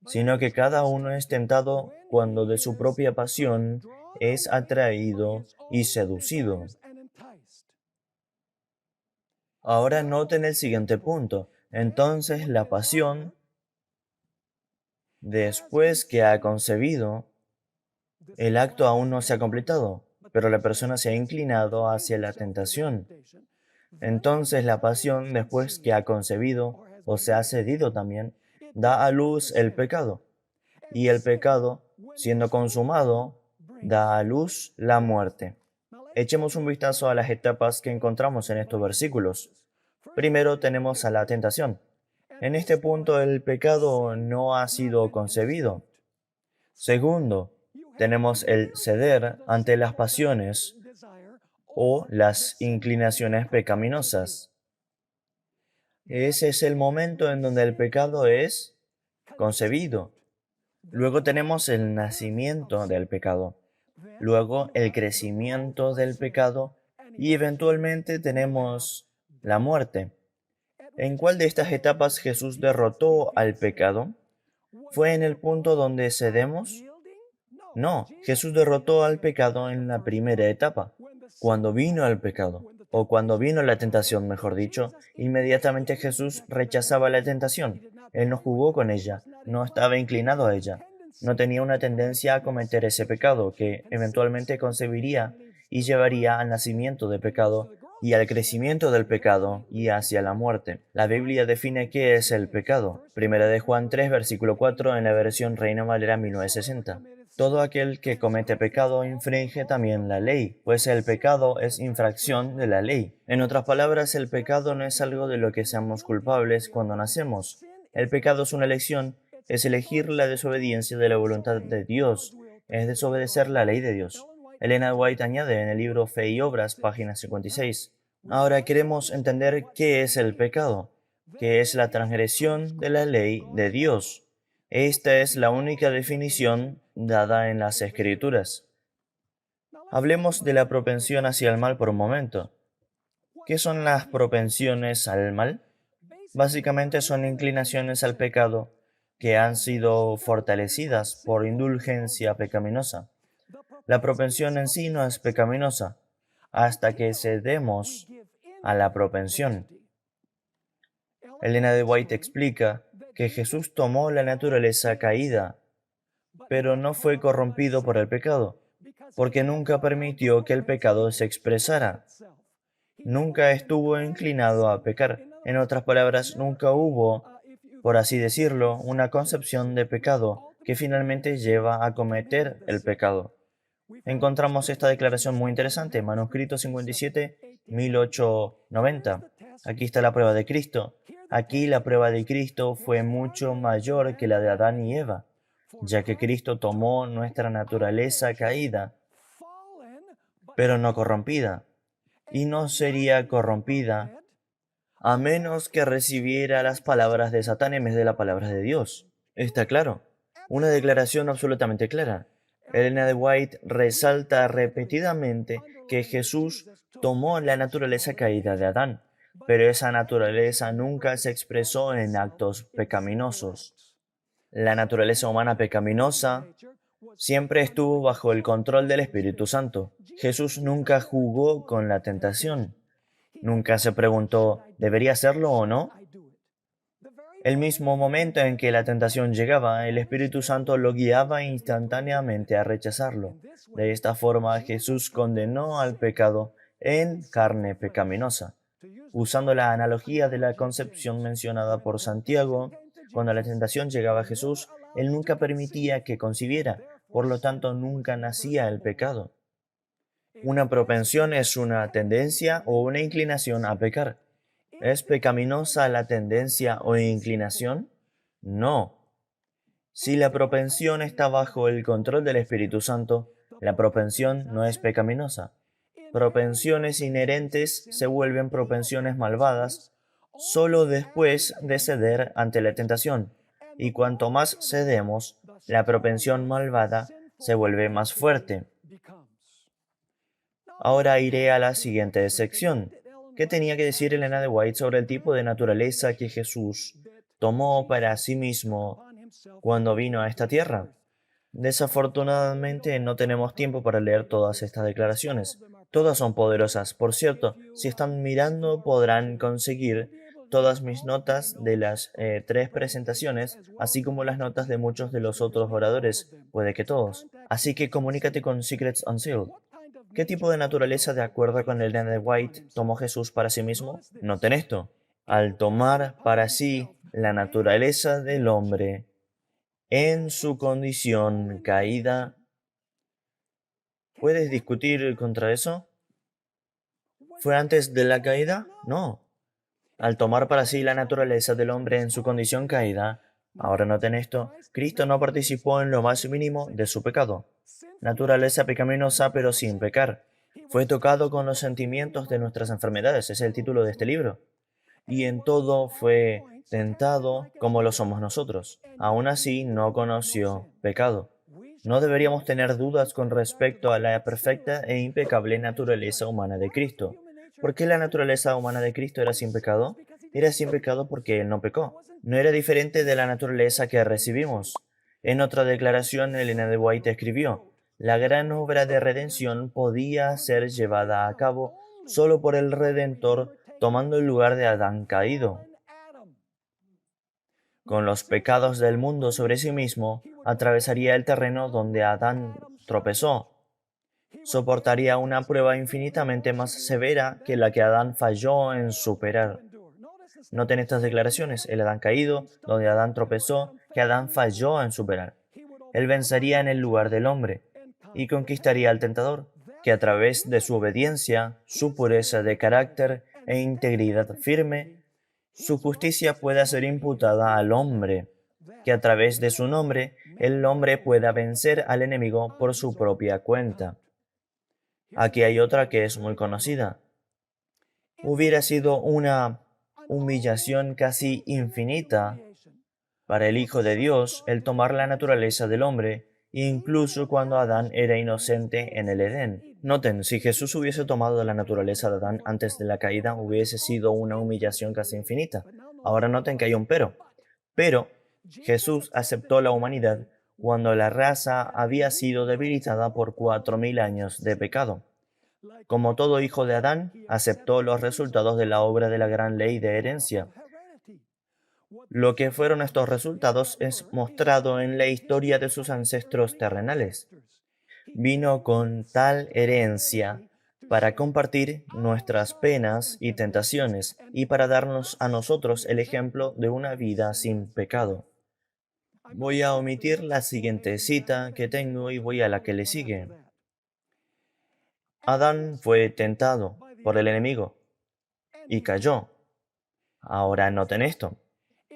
sino que cada uno es tentado cuando de su propia pasión es atraído y seducido. Ahora noten el siguiente punto. Entonces la pasión, después que ha concebido, el acto aún no se ha completado, pero la persona se ha inclinado hacia la tentación. Entonces la pasión, después que ha concebido o se ha cedido también, da a luz el pecado. Y el pecado, siendo consumado, da a luz la muerte. Echemos un vistazo a las etapas que encontramos en estos versículos. Primero tenemos a la tentación. En este punto el pecado no ha sido concebido. Segundo, tenemos el ceder ante las pasiones o las inclinaciones pecaminosas. Ese es el momento en donde el pecado es concebido. Luego tenemos el nacimiento del pecado. Luego el crecimiento del pecado y eventualmente tenemos la muerte. ¿En cuál de estas etapas Jesús derrotó al pecado? ¿Fue en el punto donde cedemos? No, Jesús derrotó al pecado en la primera etapa, cuando vino el pecado, o cuando vino la tentación, mejor dicho, inmediatamente Jesús rechazaba la tentación. Él no jugó con ella, no estaba inclinado a ella, no tenía una tendencia a cometer ese pecado que eventualmente concebiría y llevaría al nacimiento del pecado y al crecimiento del pecado y hacia la muerte. La Biblia define qué es el pecado. Primera de Juan 3, versículo 4 en la versión Reina Valera 1960. Todo aquel que comete pecado infringe también la ley, pues el pecado es infracción de la ley. En otras palabras, el pecado no es algo de lo que seamos culpables cuando nacemos. El pecado es una elección, es elegir la desobediencia de la voluntad de Dios, es desobedecer la ley de Dios. Elena White añade en el libro Fe y Obras, página 56. Ahora queremos entender qué es el pecado, qué es la transgresión de la ley de Dios. Esta es la única definición dada en las Escrituras. Hablemos de la propensión hacia el mal por un momento. ¿Qué son las propensiones al mal? Básicamente son inclinaciones al pecado que han sido fortalecidas por indulgencia pecaminosa. La propensión en sí no es pecaminosa hasta que cedemos a la propensión. Elena de White explica que Jesús tomó la naturaleza caída, pero no fue corrompido por el pecado, porque nunca permitió que el pecado se expresara. Nunca estuvo inclinado a pecar. En otras palabras, nunca hubo, por así decirlo, una concepción de pecado que finalmente lleva a cometer el pecado. Encontramos esta declaración muy interesante, manuscrito 57, 1890. Aquí está la prueba de Cristo. Aquí la prueba de Cristo fue mucho mayor que la de Adán y Eva, ya que Cristo tomó nuestra naturaleza caída, pero no corrompida, y no sería corrompida a menos que recibiera las palabras de Satán en vez de las palabras de Dios. Está claro. Una declaración absolutamente clara. Elena de White resalta repetidamente que Jesús tomó la naturaleza caída de Adán, pero esa naturaleza nunca se expresó en actos pecaminosos. La naturaleza humana pecaminosa siempre estuvo bajo el control del Espíritu Santo. Jesús nunca jugó con la tentación. Nunca se preguntó, ¿debería hacerlo o no? El mismo momento en que la tentación llegaba, el Espíritu Santo lo guiaba instantáneamente a rechazarlo. De esta forma, Jesús condenó al pecado en carne pecaminosa. Usando la analogía de la concepción mencionada por Santiago, cuando la tentación llegaba a Jesús, él nunca permitía que concibiera, por lo tanto nunca nacía el pecado. Una propensión es una tendencia o una inclinación a pecar. ¿Es pecaminosa la tendencia o inclinación? No. Si la propensión está bajo el control del Espíritu Santo, la propensión no es pecaminosa. Propensiones inherentes se vuelven propensiones malvadas solo después de ceder ante la tentación, y cuanto más cedemos, la propensión malvada se vuelve más fuerte. Ahora iré a la siguiente sección. ¿Qué tenía que decir Elena de White sobre el tipo de naturaleza que Jesús tomó para sí mismo cuando vino a esta tierra? Desafortunadamente no tenemos tiempo para leer todas estas declaraciones. Todas son poderosas. Por cierto, si están mirando podrán conseguir todas mis notas de las 3 presentaciones, así como las notas de muchos de los otros oradores, puede que todos. Así que comunícate con Secrets Unsealed. ¿Qué tipo de naturaleza, de acuerdo con Elena de White, tomó Jesús para sí mismo? Noten esto. Al tomar para sí la naturaleza del hombre en su condición caída, ¿puedes discutir contra eso? ¿Fue antes de la caída? No. Al tomar para sí la naturaleza del hombre en su condición caída, ahora noten esto, Cristo no participó en lo más mínimo de su pecado. Naturaleza pecaminosa pero sin pecar. Fue tocado con los sentimientos de nuestras enfermedades, es el título de este libro. Y en todo fue tentado como lo somos nosotros. Aún así no conoció pecado. No deberíamos tener dudas con respecto a la perfecta e impecable naturaleza humana de Cristo. ¿Por qué la naturaleza humana de Cristo era sin pecado? Era sin pecado porque Él no pecó. No era diferente de la naturaleza que recibimos. En otra declaración, Elena de White escribió, la gran obra de redención podía ser llevada a cabo solo por el Redentor tomando el lugar de Adán caído. Con los pecados del mundo sobre sí mismo, atravesaría el terreno donde Adán tropezó. Soportaría una prueba infinitamente más severa que la que Adán falló en superar. Noten estas declaraciones, el Adán caído, donde Adán tropezó, que Adán falló en superar. Él vencería en el lugar del hombre y conquistaría al tentador, que a través de su obediencia, su pureza de carácter e integridad firme, su justicia pueda ser imputada al hombre, que a través de su nombre el hombre pueda vencer al enemigo por su propia cuenta. Aquí hay otra que es muy conocida. Hubiera sido una humillación casi infinita para el Hijo de Dios el tomar la naturaleza del hombre, incluso cuando Adán era inocente en el Edén. Noten, si Jesús hubiese tomado la naturaleza de Adán antes de la caída, hubiese sido una humillación casi infinita. Ahora noten que hay un pero. Pero Jesús aceptó la humanidad cuando la raza había sido debilitada por 4000 años de pecado. Como todo hijo de Adán, aceptó los resultados de la obra de la gran ley de herencia. Lo que fueron estos resultados es mostrado en la historia de sus ancestros terrenales. Vino con tal herencia para compartir nuestras penas y tentaciones y para darnos a nosotros el ejemplo de una vida sin pecado. Voy a omitir la siguiente cita que tengo y voy a la que le sigue. Adán fue tentado por el enemigo y cayó. Ahora noten esto.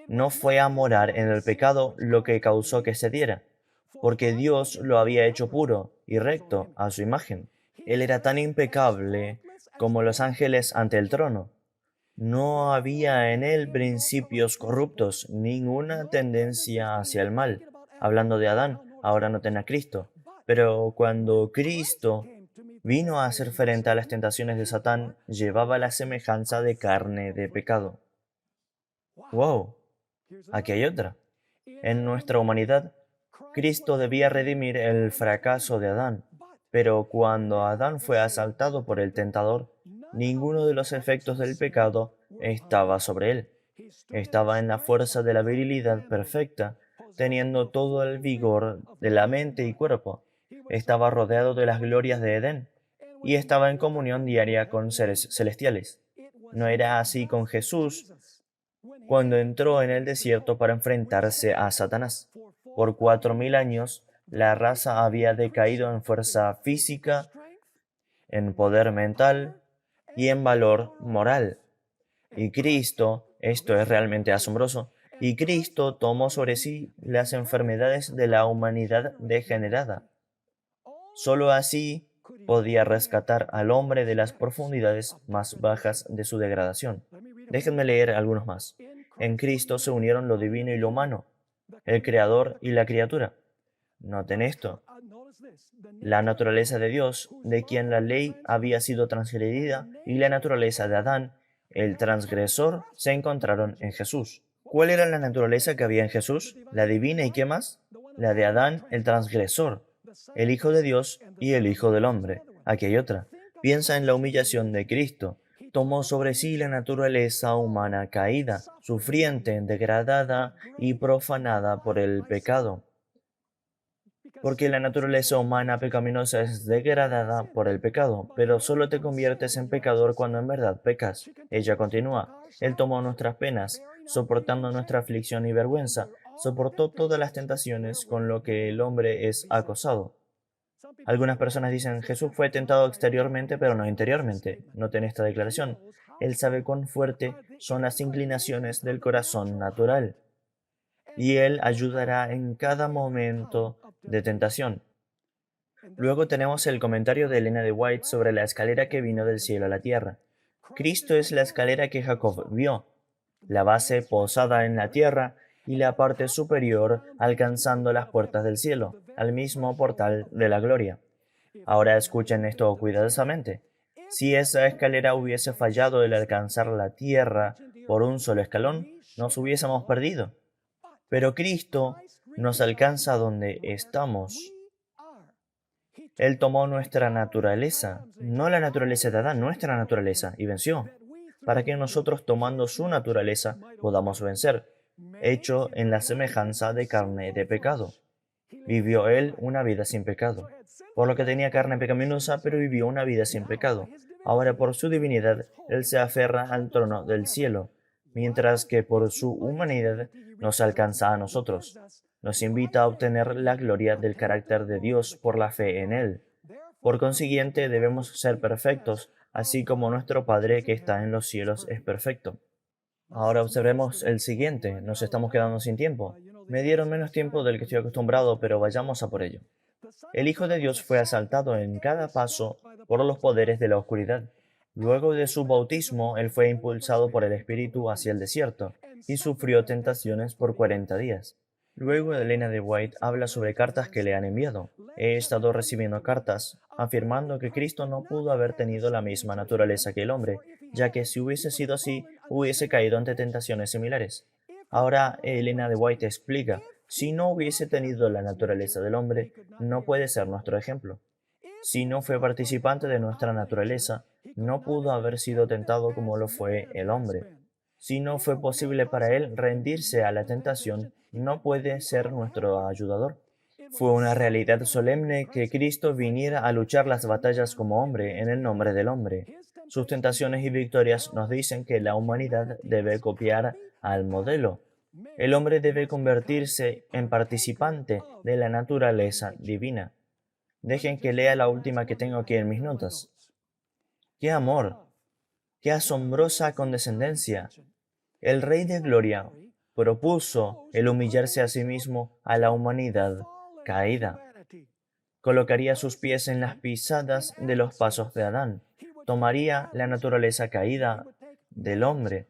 No fue a morar en el pecado lo que causó que se diera, porque Dios lo había hecho puro y recto a su imagen. Él era tan impecable como los ángeles ante el trono. No había en él principios corruptos, ninguna tendencia hacia el mal. Hablando de Adán, ahora noten a Cristo. Pero cuando Cristo vino a hacer frente a las tentaciones de Satán, llevaba la semejanza de carne de pecado. ¡Wow! Aquí hay otra. En nuestra humanidad, Cristo debía redimir el fracaso de Adán, pero cuando Adán fue asaltado por el tentador, ninguno de los efectos del pecado estaba sobre él. Estaba en la fuerza de la virilidad perfecta, teniendo todo el vigor de la mente y cuerpo. Estaba rodeado de las glorias de Edén y estaba en comunión diaria con seres celestiales. No era así con Jesús cuando entró en el desierto para enfrentarse a Satanás. Por 4000 años, la raza había decaído en fuerza física, en poder mental y en valor moral. Y Cristo, esto es realmente asombroso, y Cristo tomó sobre sí las enfermedades de la humanidad degenerada. Solo así podía rescatar al hombre de las profundidades más bajas de su degradación. Déjenme leer algunos más. En Cristo se unieron lo divino y lo humano, el creador y la criatura. Noten esto. La naturaleza de Dios, de quien la ley había sido transgredida, y la naturaleza de Adán, el transgresor, se encontraron en Jesús. ¿Cuál era la naturaleza que había en Jesús? La divina y qué más? La de Adán, el transgresor, el Hijo de Dios y el Hijo del Hombre. Aquí hay otra. Piensa en la humillación de Cristo. Tomó sobre sí la naturaleza humana caída, sufriente, degradada y profanada por el pecado. Porque la naturaleza humana pecaminosa es degradada por el pecado, pero solo te conviertes en pecador cuando en verdad pecas. Ella continúa. Él tomó nuestras penas, soportando nuestra aflicción y vergüenza, soportó todas las tentaciones con lo que el hombre es acosado. Algunas personas dicen, Jesús fue tentado exteriormente, pero no interiormente. Noten esta declaración. Él sabe cuán fuerte son las inclinaciones del corazón natural, y Él ayudará en cada momento de tentación. Luego tenemos el comentario de Elena de White sobre la escalera que vino del cielo a la tierra. Cristo es la escalera que Jacob vio, la base posada en la tierra y la parte superior alcanzando las puertas del cielo, al mismo portal de la gloria. Ahora escuchen esto cuidadosamente. Si esa escalera hubiese fallado el alcanzar la tierra por un solo escalón, nos hubiésemos perdido. Pero Cristo nos alcanza donde estamos. Él tomó nuestra naturaleza, no la naturaleza de Adán, nuestra naturaleza, y venció, para que nosotros tomando su naturaleza podamos vencer, hecho en la semejanza de carne de pecado. Vivió Él una vida sin pecado, por lo que tenía carne pecaminosa, pero vivió una vida sin pecado. Ahora por su divinidad, Él se aferra al trono del cielo, mientras que por su humanidad nos alcanza a nosotros. Nos invita a obtener la gloria del carácter de Dios por la fe en Él. Por consiguiente, debemos ser perfectos, así como nuestro Padre que está en los cielos es perfecto. Ahora observemos el siguiente. Nos estamos quedando sin tiempo. Me dieron menos tiempo del que estoy acostumbrado, pero vayamos a por ello. El Hijo de Dios fue asaltado en cada paso por los poderes de la oscuridad. Luego de su bautismo, él fue impulsado por el Espíritu hacia el desierto y sufrió tentaciones por 40 días. Luego Elena de White habla sobre cartas que le han enviado. He estado recibiendo cartas afirmando que Cristo no pudo haber tenido la misma naturaleza que el hombre, ya que si hubiese sido así, hubiese caído ante tentaciones similares. Ahora Elena de White explica, si no hubiese tenido la naturaleza del hombre, no puede ser nuestro ejemplo. Si no fue participante de nuestra naturaleza, no pudo haber sido tentado como lo fue el hombre. Si no fue posible para él rendirse a la tentación, no puede ser nuestro ayudador. Fue una realidad solemne que Cristo viniera a luchar las batallas como hombre en el nombre del hombre. Sus tentaciones y victorias nos dicen que la humanidad debe copiar al modelo. El hombre debe convertirse en participante de la naturaleza divina. Dejen que lea la última que tengo aquí en mis notas. ¡Qué amor! ¡Qué asombrosa condescendencia! El Rey de Gloria propuso el humillarse a sí mismo a la humanidad caída. Colocaría sus pies en las pisadas de los pasos de Adán. Tomaría la naturaleza caída del hombre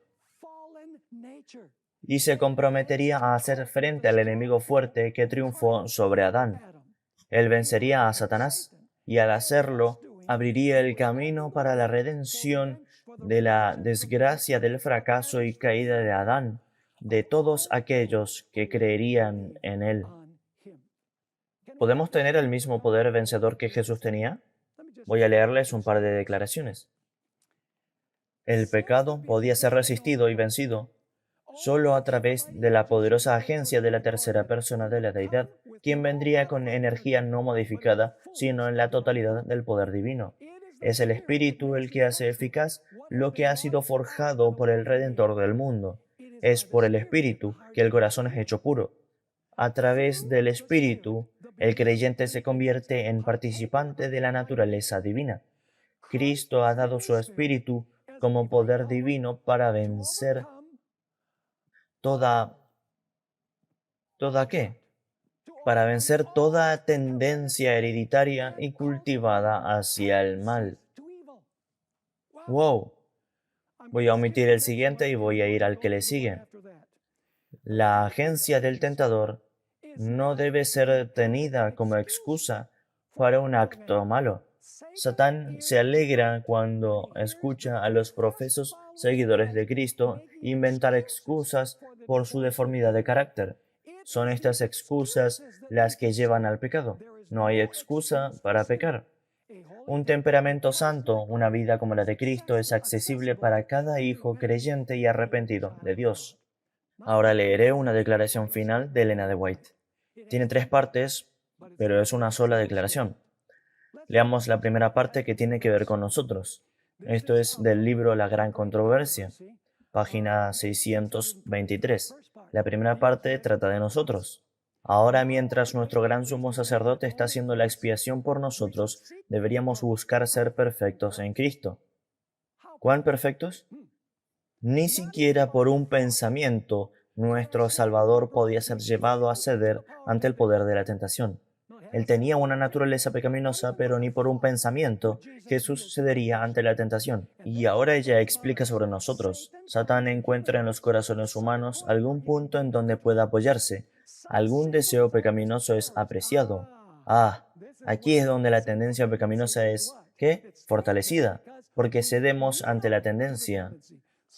y se comprometería a hacer frente al enemigo fuerte que triunfó sobre Adán. Él vencería a Satanás y al hacerlo abriría el camino para la redención de la desgracia del fracaso y caída de Adán, de todos aquellos que creerían en él. ¿Podemos tener el mismo poder vencedor que Jesús tenía? Voy a leerles un par de declaraciones. El pecado podía ser resistido y vencido solo a través de la poderosa agencia de la tercera persona de la deidad, quien vendría con energía no modificada, sino en la totalidad del poder divino. Es el Espíritu el que hace eficaz lo que ha sido forjado por el Redentor del mundo. Es por el Espíritu que el corazón es hecho puro. A través del Espíritu, el creyente se convierte en participante de la naturaleza divina. Cristo ha dado su Espíritu como poder divino para vencer toda ¿qué? Para vencer toda tendencia hereditaria y cultivada hacia el mal. Wow. Voy a omitir el siguiente y voy a ir al que le sigue. La agencia del tentador no debe ser tenida como excusa para un acto malo. Satán se alegra cuando escucha a los profesos seguidores de Cristo inventar excusas por su deformidad de carácter. Son estas excusas las que llevan al pecado. No hay excusa para pecar. Un temperamento santo, una vida como la de Cristo, es accesible para cada hijo creyente y arrepentido de Dios. Ahora leeré una declaración final de Elena de White. Tiene 3 partes, pero es una sola declaración. Leamos la primera parte que tiene que ver con nosotros. Esto es del libro La Gran Controversia, página 623. La primera parte trata de nosotros. Ahora, mientras nuestro gran sumo sacerdote está haciendo la expiación por nosotros, deberíamos buscar ser perfectos en Cristo. ¿Cuán perfectos? Ni siquiera por un pensamiento nuestro Salvador podía ser llevado a ceder ante el poder de la tentación. Él tenía una naturaleza pecaminosa, pero ni por un pensamiento Jesús cedería ante la tentación. Y ahora ella explica sobre nosotros. Satán encuentra en los corazones humanos algún punto en donde pueda apoyarse. Algún deseo pecaminoso es apreciado. Aquí es donde la tendencia pecaminosa es, ¿qué? Fortalecida, porque cedemos ante la tendencia.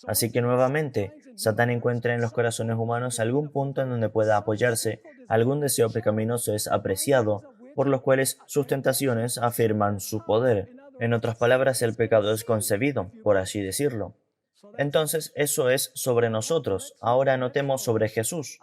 Así que nuevamente, Satán encuentra en los corazones humanos algún punto en donde pueda apoyarse, algún deseo pecaminoso es apreciado, por los cuales sus tentaciones afirman su poder. En otras palabras, el pecado es concebido, por así decirlo. Entonces, eso es sobre nosotros. Ahora notemos sobre Jesús.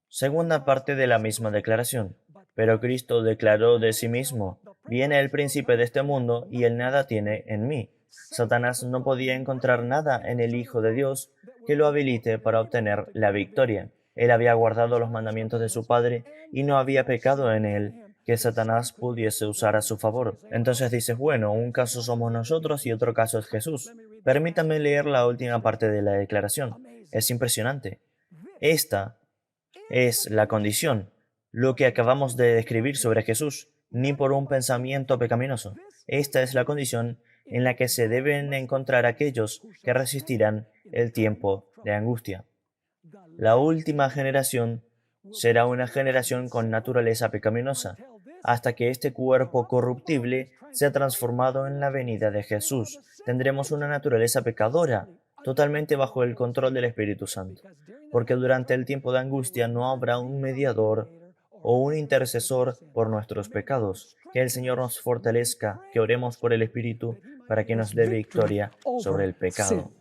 Segunda parte de la misma declaración. Pero Cristo declaró de sí mismo, viene el príncipe de este mundo y él nada tiene en mí. Satanás no podía encontrar nada en el Hijo de Dios que lo habilite para obtener la victoria. Él había guardado los mandamientos de su Padre y no había pecado en él que Satanás pudiese usar a su favor. Entonces dices, bueno, un caso somos nosotros y otro caso es Jesús. Permítame leer la última parte de la declaración. Es impresionante. Esta es la condición, lo que acabamos de describir sobre Jesús, ni por un pensamiento pecaminoso. Esta es la condición en la que se deben encontrar aquellos que resistirán el tiempo de angustia. La última generación será una generación con naturaleza pecaminosa, hasta que este cuerpo corruptible sea transformado en la venida de Jesús. Tendremos una naturaleza pecadora, totalmente bajo el control del Espíritu Santo, porque durante el tiempo de angustia no habrá un mediador o un intercesor por nuestros pecados. Que el Señor nos fortalezca, que oremos por el Espíritu para que nos dé victoria sobre el pecado.